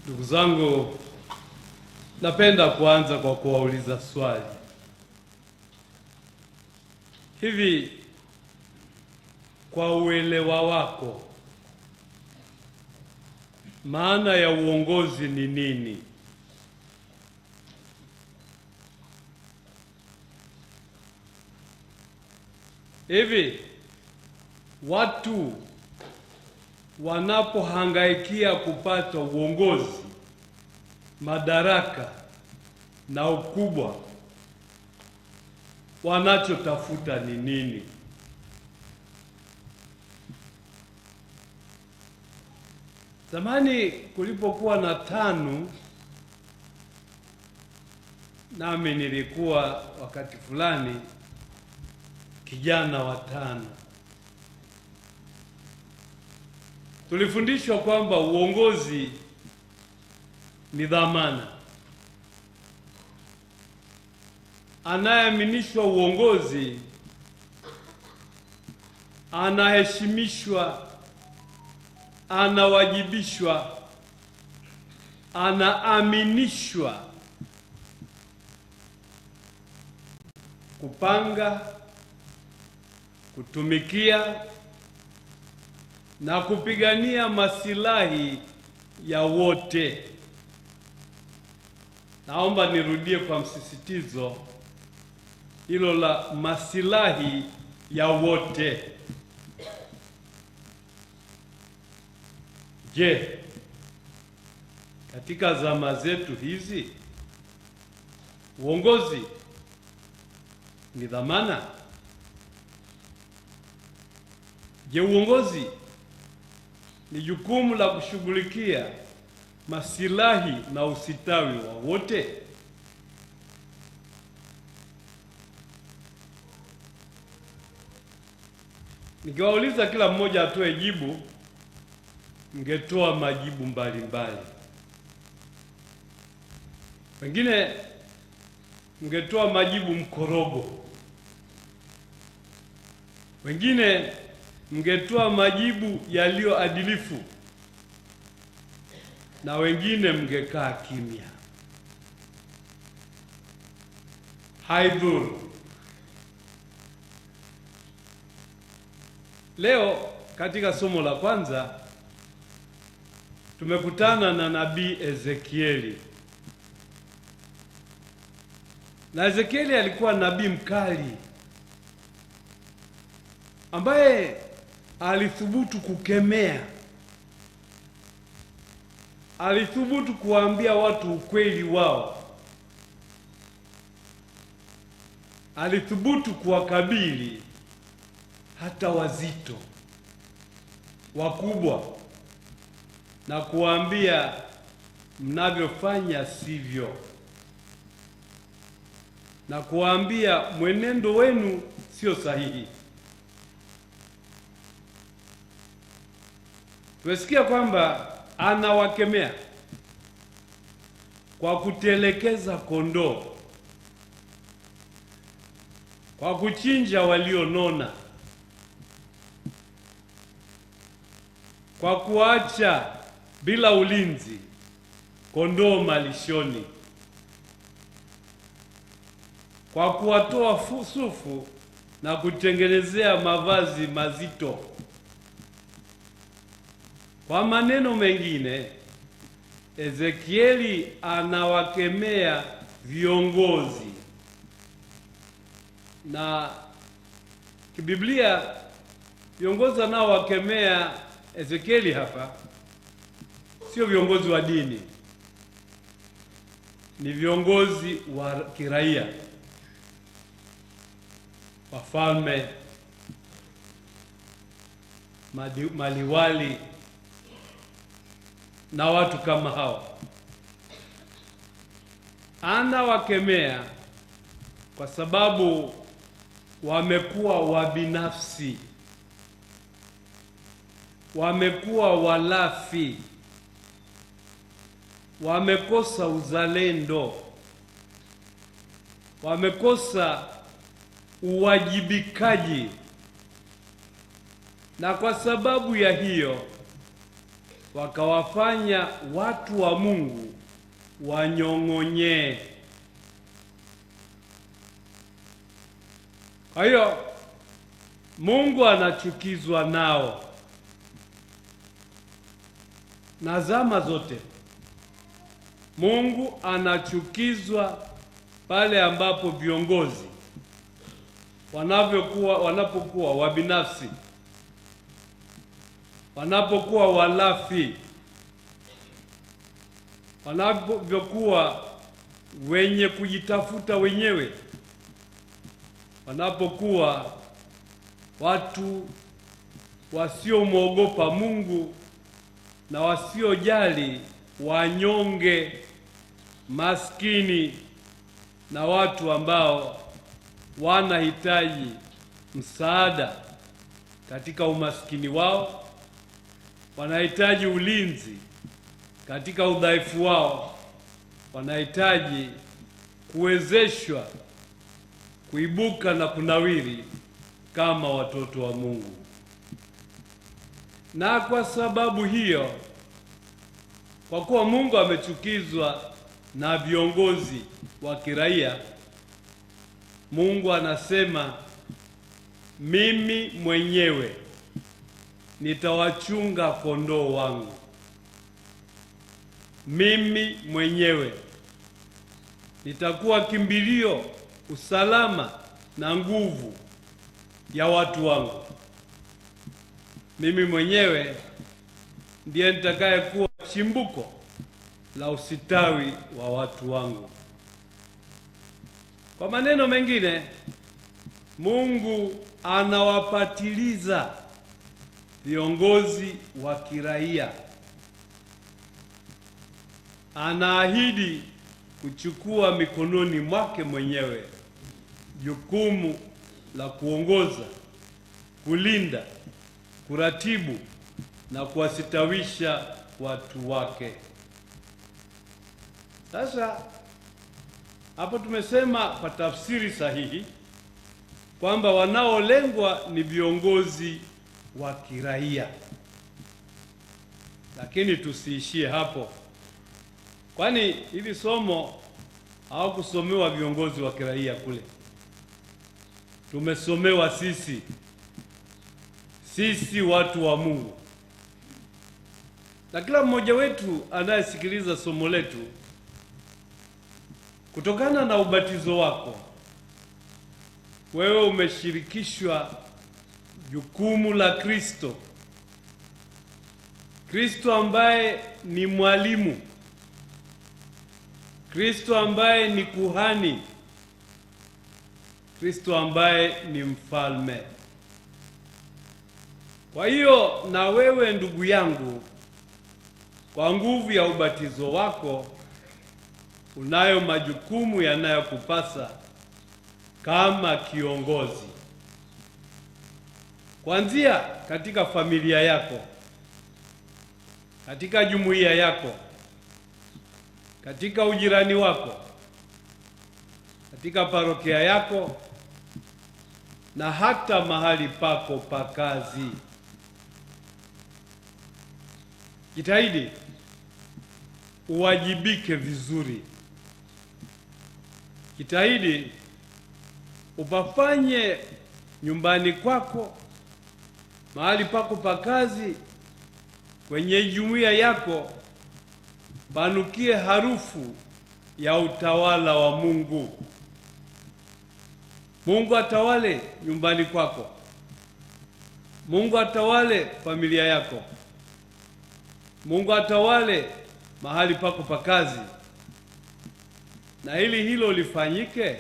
Ndugu zangu, napenda kuanza kwa kuwauliza swali. Hivi kwa uelewa wako, maana ya uongozi ni nini? Hivi watu wanapohangaikia kupata uongozi, madaraka na ukubwa, wanachotafuta ni nini? Zamani kulipokuwa na TANU, nami nilikuwa wakati fulani kijana wa TANU, tulifundishwa kwamba uongozi ni dhamana. Anayeaminishwa uongozi anaheshimishwa, anawajibishwa, anaaminishwa kupanga, kutumikia na kupigania masilahi ya wote. Naomba nirudie kwa msisitizo hilo la masilahi ya wote. Je, katika zama zetu hizi uongozi ni dhamana? Je, uongozi ni jukumu la kushughulikia masilahi na usitawi wa wote? Nikiwauliza kila mmoja atoe jibu, mngetoa majibu mbalimbali. Wengine mngetoa majibu mkorogo, wengine mngetoa majibu yaliyoadilifu, na wengine mngekaa kimya. Haidhuru. Leo katika somo la kwanza tumekutana na nabii Ezekieli. Na Ezekieli alikuwa nabii mkali ambaye alithubutu kukemea, alithubutu kuwaambia watu ukweli wao, alithubutu kuwakabili hata wazito, wakubwa, na kuwaambia mnavyofanya sivyo, na kuwaambia mwenendo wenu sio sahihi. Tumesikia kwamba anawakemea kwa kutelekeza kondoo, kwa kuchinja walionona, kwa kuacha bila ulinzi kondoo malishoni, kwa kuwatoa sufu na kutengenezea mavazi mazito. Kwa maneno mengine, Ezekieli anawakemea viongozi, na kibiblia viongozi anaowakemea Ezekieli hapa sio viongozi wa dini, ni viongozi wa kiraia, wafalme, maliwali na watu kama hao. Anawakemea kwa sababu wamekuwa wabinafsi, wamekuwa walafi, wamekosa uzalendo, wamekosa uwajibikaji, na kwa sababu ya hiyo wakawafanya watu wa Mungu wanyong'onyee. Kwa hiyo Mungu anachukizwa nao, na zama zote Mungu anachukizwa pale ambapo viongozi wanapokuwa wabinafsi, wanapokuwa walafi, wanapokuwa wenye kujitafuta wenyewe, wanapokuwa watu wasiomwogopa Mungu na wasiojali wanyonge, maskini na watu ambao wanahitaji msaada katika umaskini wao, wanahitaji ulinzi katika udhaifu wao, wanahitaji kuwezeshwa kuibuka na kunawiri kama watoto wa Mungu. Na kwa sababu hiyo, kwa kuwa Mungu amechukizwa na viongozi wa kiraia, Mungu anasema, mimi mwenyewe nitawachunga kondoo wangu. Mimi mwenyewe nitakuwa kimbilio, usalama na nguvu ya watu wangu. Mimi mwenyewe ndiye nitakayekuwa chimbuko la usitawi wa watu wangu. Kwa maneno mengine, Mungu anawapatiliza viongozi wa kiraia. Anaahidi kuchukua mikononi mwake mwenyewe jukumu la kuongoza, kulinda, kuratibu na kuwasitawisha watu wake. Sasa hapo tumesema kwa tafsiri sahihi kwamba wanaolengwa ni viongozi wa kiraia, lakini tusiishie hapo, kwani hili somo hawakusomewa viongozi wa kiraia kule. Tumesomewa sisi watu wa Mungu. Na kila mmoja wetu anayesikiliza somo letu, kutokana na ubatizo wako, wewe umeshirikishwa jukumu la Kristo. Kristo ambaye ni mwalimu, Kristo ambaye ni kuhani, Kristo ambaye ni mfalme. Kwa hiyo na wewe ndugu yangu, kwa nguvu ya ubatizo wako, unayo majukumu yanayokupasa kama kiongozi, kuanzia katika familia yako, katika jumuiya yako, katika ujirani wako, katika parokia yako na hata mahali pako pa kazi. Jitahidi uwajibike vizuri. Jitahidi upafanye nyumbani kwako, mahali pako pa kazi, kwenye jumuiya yako, panukie harufu ya utawala wa Mungu. Mungu atawale nyumbani kwako. Mungu atawale familia yako. Mungu atawale mahali pako pa kazi. Na ili hilo lifanyike,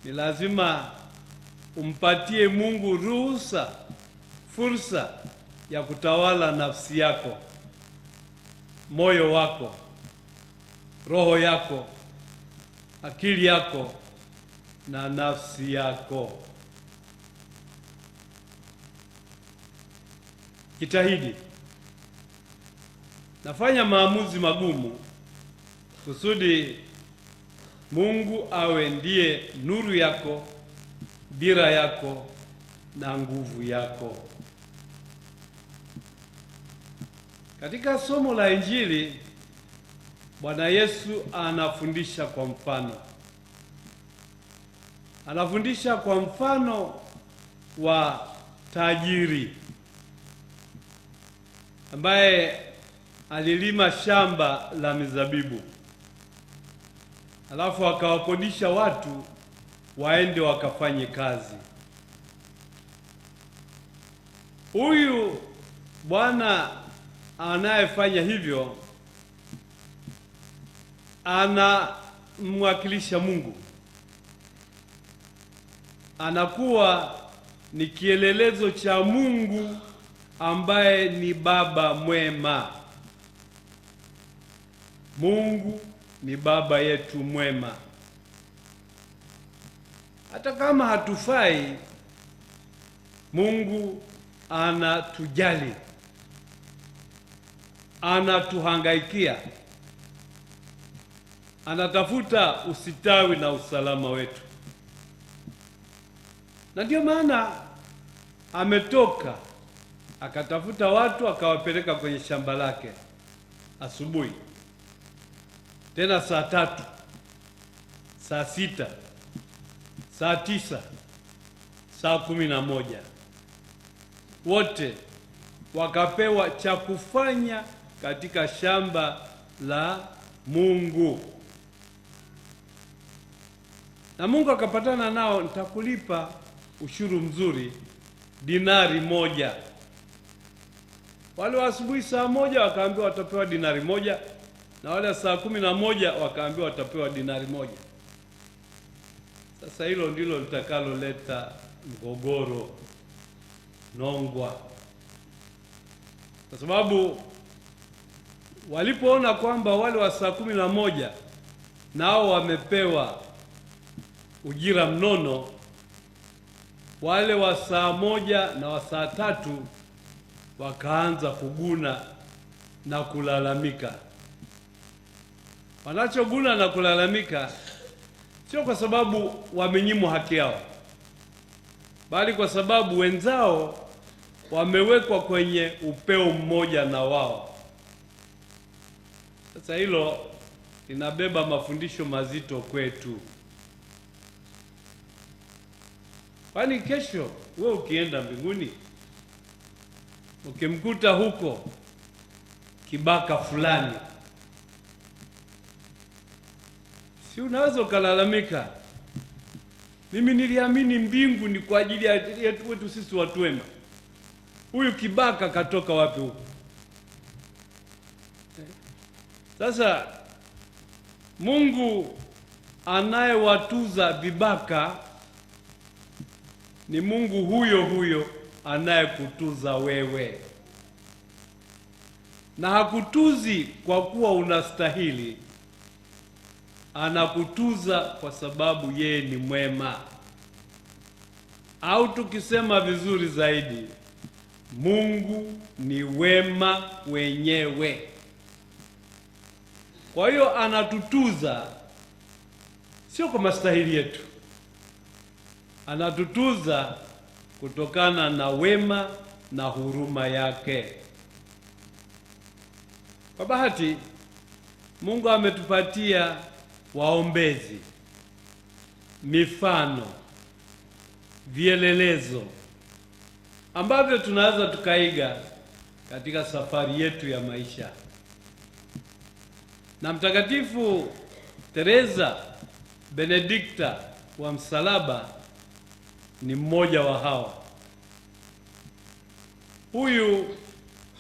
ni lazima umpatie Mungu fursa ya kutawala nafsi yako, moyo wako, roho yako, akili yako na nafsi yako. Jitahidi, nafanya maamuzi magumu kusudi Mungu awe ndiye nuru yako, dira yako na nguvu yako. Katika somo la Injili Bwana Yesu anafundisha kwa mfano. Anafundisha kwa mfano wa tajiri ambaye alilima shamba la mizabibu, alafu akawakodisha watu waende wakafanye kazi. Huyu bwana anayefanya hivyo anamwakilisha Mungu, anakuwa ni kielelezo cha Mungu ambaye ni Baba mwema. Mungu ni Baba yetu mwema. Hata kama hatufai, Mungu anatujali, anatuhangaikia, anatafuta usitawi na usalama wetu. Na ndio maana ametoka akatafuta watu akawapeleka kwenye shamba lake asubuhi, tena saa 3, saa 6, saa 9, saa 11, wote wakapewa cha kufanya katika shamba la Mungu. Na Mungu akapatana nao, nitakulipa ushuru mzuri, dinari 1. Wale wa asubuhi saa 1 wakaambiwa watapewa dinari 1, na wale saa 11 wakaambiwa watapewa dinari 1. Sasa hilo ndilo litakaloleta mgogoro, nongwa, kwa sababu walipoona kwamba wale wa saa 11 nao wamepewa ujira mnono, wale wa saa 1 na wa saa 3 wakaanza kuguna na kulalamika. Wanachoguna na kulalamika sio kwa sababu wamenyimwa haki yao, bali kwa sababu wenzao wamewekwa kwenye upeo mmoja na wao. Sasa hilo linabeba mafundisho mazito kwetu. Kwani kesho wewe ukienda mbinguni, ukimkuta huko kibaka fulani, si unaweza ukalalamika, mimi niliamini mbingu ni kwa ajili yetu wetu sisi watu wema, huyu kibaka katoka wapi huko? Sasa Mungu anayewatuza vibaka ni Mungu huyo huyo anayekutuza wewe, na hakutuzi kwa kuwa unastahili, anakutuza kwa sababu yeye ni mwema, au tukisema vizuri zaidi, Mungu ni wema wenyewe. Kwa hiyo anatutuza sio kwa mastahili yetu, anatutuza kutokana na wema na huruma yake. Kwa bahati, Mungu ametupatia waombezi, mifano, vielelezo ambavyo tunaweza tukaiga katika safari yetu ya maisha. Na Mtakatifu Teresa Benedikta wa Msalaba ni mmoja wa hawa. Huyu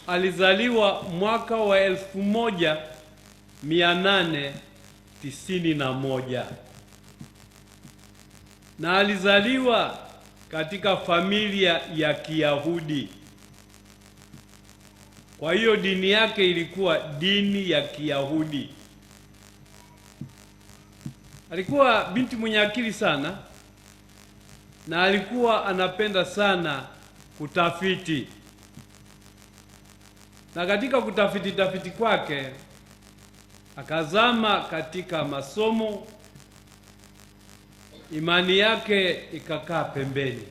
alizaliwa mwaka wa 1891 na alizaliwa katika familia ya Kiyahudi. Kwa hiyo dini yake ilikuwa dini ya Kiyahudi. Alikuwa binti mwenye akili sana, na alikuwa anapenda sana kutafiti. Na katika kutafiti kwake akazama katika masomo, imani yake ikakaa pembeni.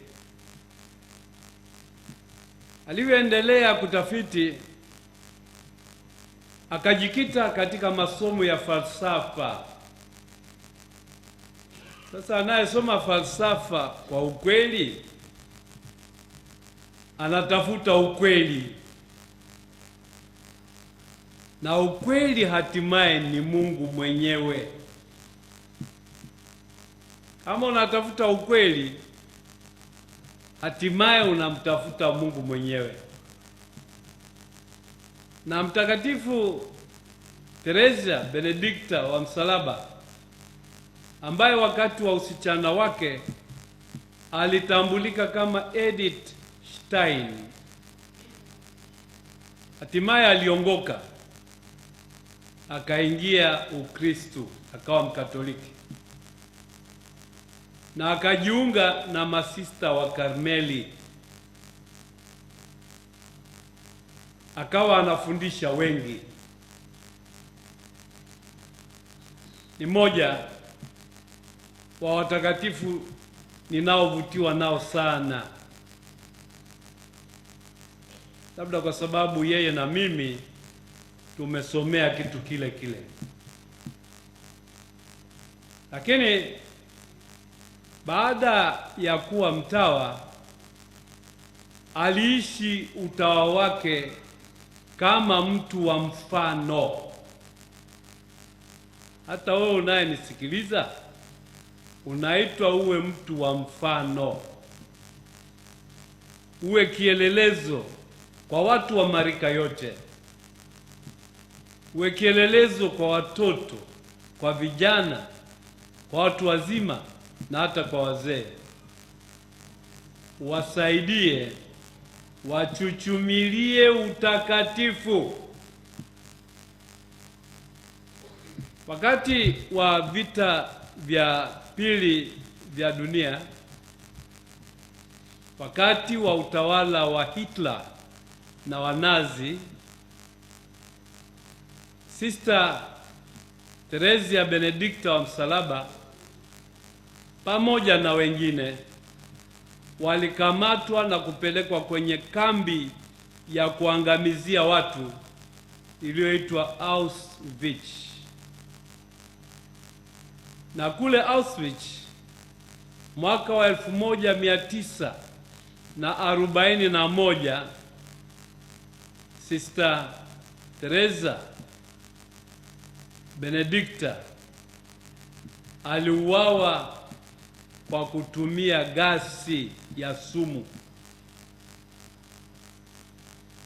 Alivyoendelea kutafiti, akajikita katika masomo ya falsafa. Sasa anayesoma falsafa kwa ukweli anatafuta ukweli, na ukweli hatimaye ni Mungu mwenyewe. Kama unatafuta ukweli, hatimaye unamtafuta Mungu mwenyewe. Na Mtakatifu Teresa Benedikta wa Msalaba, ambaye wakati wa usichana wake alitambulika kama Edith Stein, hatimaye aliongoka akaingia Ukristo, akawa Mkatoliki na akajiunga na masista wa Karmeli, akawa anafundisha wengi. Ni mmoja wa watakatifu ninaovutiwa nao sana, labda kwa sababu yeye na mimi tumesomea kitu kile kile. Lakini baada ya kuwa mtawa, aliishi utawa wake kama mtu wa mfano. Hata wewe unayenisikiliza unaitwa uwe mtu wa mfano, uwe kielelezo kwa watu wa marika yote, uwe kielelezo kwa watoto, kwa vijana, kwa watu wazima na hata kwa wazee. Wasaidie, wachuchumilie utakatifu. Wakati wa vita vya pili vya dunia, wakati wa utawala wa Hitler na Wanazi, Sister Teresa Benedikta wa Msalaba pamoja na wengine walikamatwa na kupelekwa kwenye kambi ya kuangamizia watu iliyoitwa Auschwitz. Na kule Auschwitz mwaka wa 1941 Sister Teresa Benedikta aliuawa kwa kutumia gasi ya sumu.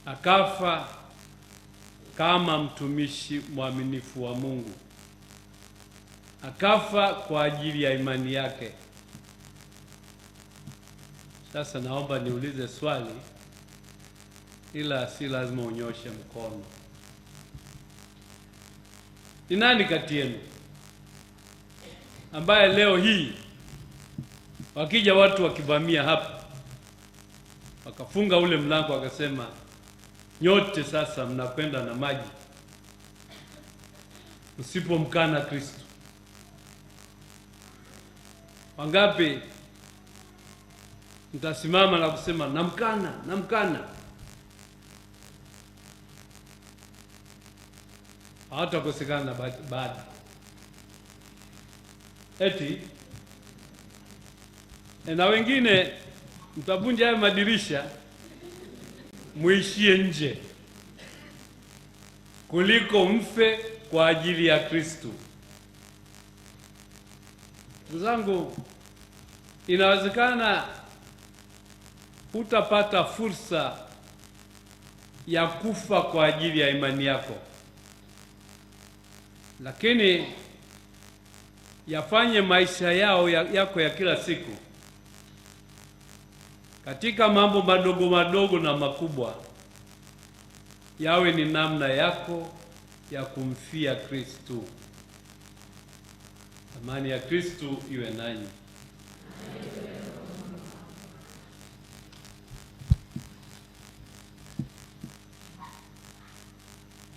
Akafa kama mtumishi mwaminifu wa Mungu. Akafa kwa ajili ya imani yake. Sasa naomba niulize swali, ila si lazima unyoshe mkono. Ni nani kati yenu ambaye leo hii wakija watu wakivamia hapa wakafunga ule mlango wakasema nyote sasa mnakwenda na maji msipomkana Kristo? Wangapi mtasimama na kusema namkana? Hawatakosekana baada. Eti na wengine mtavunja haya madirisha muishie nje kuliko mfe kwa ajili ya Kristo. Ndugu zangu, inawezekana hutapata fursa ya kufa kwa ajili ya imani yako, lakini yafanye maisha yako ya kila siku katika mambo madogo madogo na makubwa yawe ni namna yako ya kumfia Kristo. Amani ya Kristo iwe nanyi.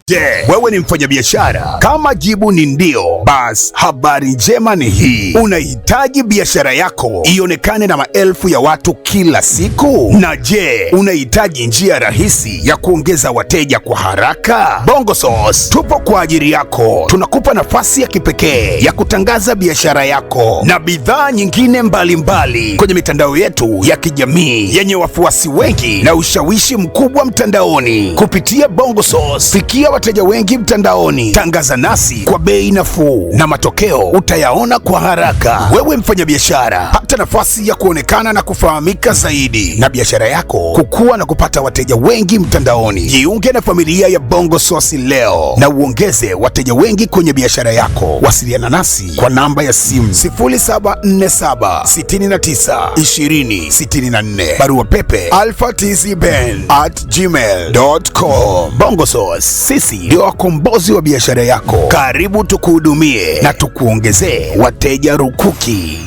Je, wewe ni mfanyabiashara? Kama jibu ni ndio, basi habari njema ni hii. Unahitaji biashara yako ionekane na maelfu ya watu kila siku? Na je, unahitaji njia rahisi ya kuongeza wateja kwa haraka? BongoSource tupo kwa ajili yako. Tunakupa nafasi ya kipekee ya kutangaza biashara yako na bidhaa nyingine mbalimbali kwenye mitandao yetu ya kijamii yenye wafuasi wengi na ushawishi mkubwa mtandaoni. Kupitia BongoSource, fikia wateja wengi mtandaoni. Tangaza nasi kwa bei nafuu na matokeo utayaona kwa haraka. Wewe mfanyabiashara, pata nafasi ya kuonekana na kufahamika zaidi na biashara yako kukua na kupata wateja wengi mtandaoni. Jiunge na familia ya BongoSource leo na uongeze wateja wengi kwenye biashara yako. Wasiliana nasi kwa namba ya simu 0747692064, barua pepe alphatizben@gmail.com. BongoSource, sisi ndio wakombozi wa biashara yako. Karibu tukuhudumie na tukuongezee wateja rukuki.